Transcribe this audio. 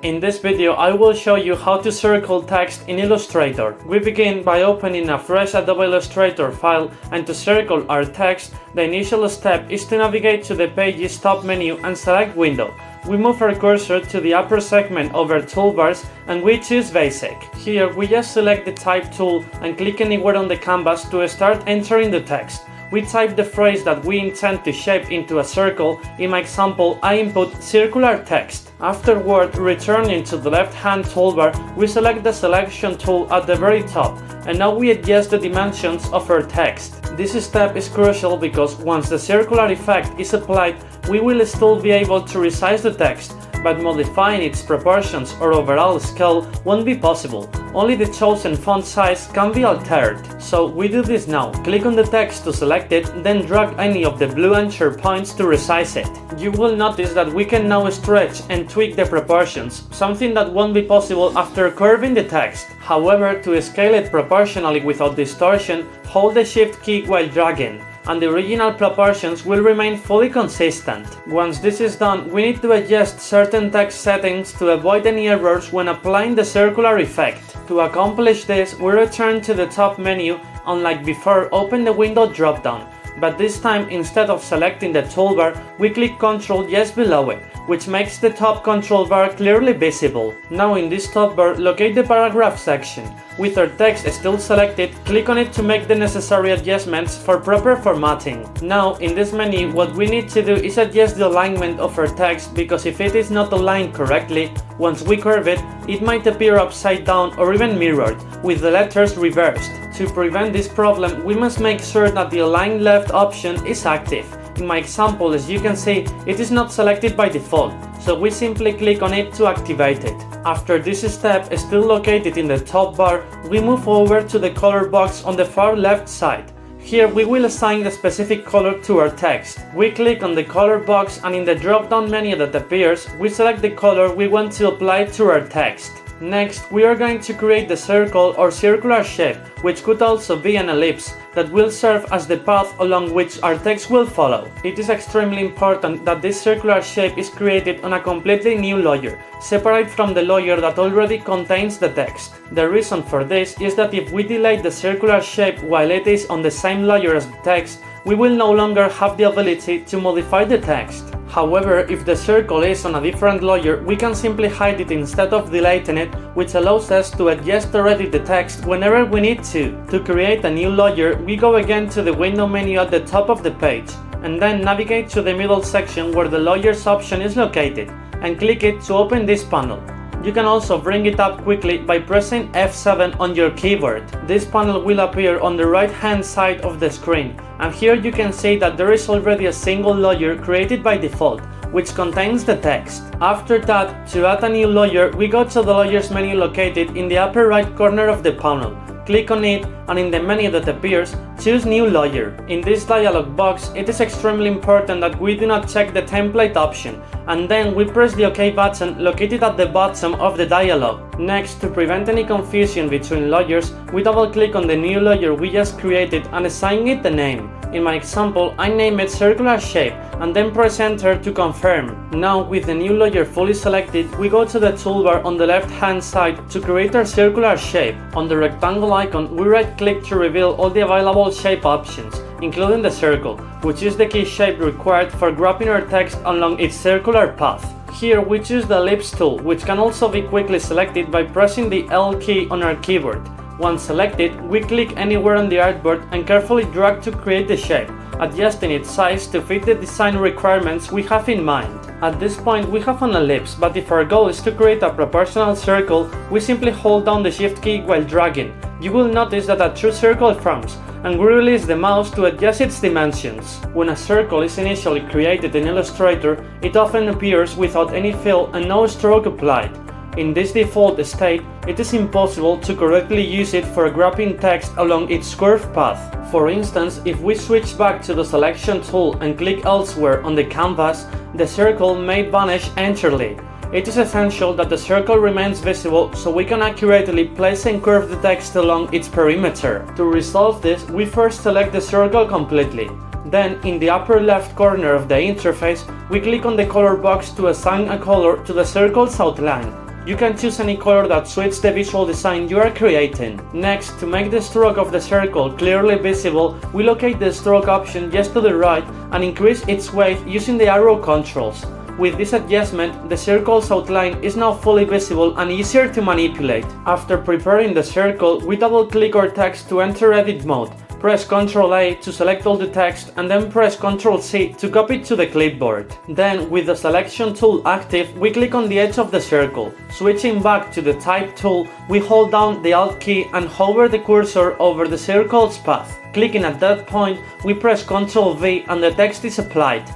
In this video, I will show you how to circle text in Illustrator. We begin by opening a fresh Adobe Illustrator file, and to circle our text, the initial step is to navigate to the page's top menu and select Window. We move our cursor to the upper segment over Toolbars and we choose Basic. Here we just select the Type tool and click anywhere on the canvas to start entering the text. We type the phrase that we intend to shape into a circle. In my example, I input circular text. Afterward, returning to the left-hand toolbar, we select the selection tool at the very top, and now we adjust the dimensions of our text. This step is crucial because once the circular effect is applied, we will still be able to resize the text, but modifying its proportions or overall scale won't be possible. Only the chosen font size can be altered. So we do this now. Click on the text to select it, then drag any of the blue anchor points to resize it. You will notice that we can now stretch and tweak the proportions, something that won't be possible after curving the text. However, to scale it proportionally without distortion, hold the Shift key while dragging, and the original proportions will remain fully consistent. Once this is done, we need to adjust certain text settings to avoid any errors when applying the circular effect. To accomplish this, we return to the top menu and, like before, open the Window drop-down. But this time, instead of selecting the toolbar, we click Ctrl just below it, which makes the top control bar clearly visible. Now in this top bar, locate the paragraph section. With our text still selected, click on it to make the necessary adjustments for proper formatting. Now in this menu, what we need to do is adjust the alignment of our text, because if it is not aligned correctly, once we curve it, it might appear upside down or even mirrored, with the letters reversed. To prevent this problem, we must make sure that the Align Left option is active. In my example, as you can see, it is not selected by default, so we simply click on it to activate it. After this step, still located in the top bar, we move over to the color box on the far left side. Here we will assign the specific color to our text. We click on the color box, and in the drop-down menu that appears, we select the color we want to apply to our text. Next, we are going to create the circle or circular shape, which could also be an ellipse, that will serve as the path along which our text will follow. It is extremely important that this circular shape is created on a completely new layer, separate from the layer that already contains the text. The reason for this is that if we delete the circular shape while it is on the same layer as the text, we will no longer have the ability to modify the text. However, if the circle is on a different layer, we can simply hide it instead of deleting it, which allows us to adjust or edit the text whenever we need to. To create a new layer, we go again to the Window menu at the top of the page, and then navigate to the middle section where the Layers option is located, and click it to open this panel. You can also bring it up quickly by pressing F7 on your keyboard. This panel will appear on the right hand side of the screen, and here you can see that there is already a single layer created by default, which contains the text. After that, to add a new layer, we go to the Layers menu located in the upper right corner of the panel. Click on it, and in the menu that appears, choose New Layer. In this dialog box, it is extremely important that we do not check the template option, and then we press the OK button located at the bottom of the dialog. Next, to prevent any confusion between layers, we double click on the new layer we just created and assign it the name. In my example, I name it Circular Shape, and then press Enter to confirm. Now, with the new layer fully selected, we go to the toolbar on the left hand side to create our circular shape. On the rectangle icon, we right click to reveal all the available shape options, including the circle, which is the key shape required for grabbing our text along its circular path. Here we choose the Ellipse tool, which can also be quickly selected by pressing the L key on our keyboard. Once selected, we click anywhere on the artboard and carefully drag to create the shape, adjusting its size to fit the design requirements we have in mind. At this point, we have an ellipse, but if our goal is to create a proportional circle, we simply hold down the Shift key while dragging. You will notice that a true circle forms, and we release the mouse to adjust its dimensions. When a circle is initially created in Illustrator, it often appears without any fill and no stroke applied. In this default state, it is impossible to correctly use it for grabbing text along its curved path. For instance, if we switch back to the Selection tool and click elsewhere on the canvas, the circle may vanish entirely. It is essential that the circle remains visible so we can accurately place and curve the text along its perimeter. To resolve this, we first select the circle completely. Then, in the upper left corner of the interface, we click on the color box to assign a color to the circle's outline. You can choose any color that suits the visual design you are creating. Next, to make the stroke of the circle clearly visible, we locate the stroke option just to the right and increase its weight using the arrow controls. With this adjustment, the circle's outline is now fully visible and easier to manipulate. After preparing the circle, we double-click our text to enter edit mode. Press Ctrl A to select all the text and then press Ctrl C to copy it to the clipboard. Then, with the selection tool active, we click on the edge of the circle. Switching back to the type tool, we hold down the Alt key and hover the cursor over the circle's path. Clicking at that point, we press Ctrl V and the text is applied.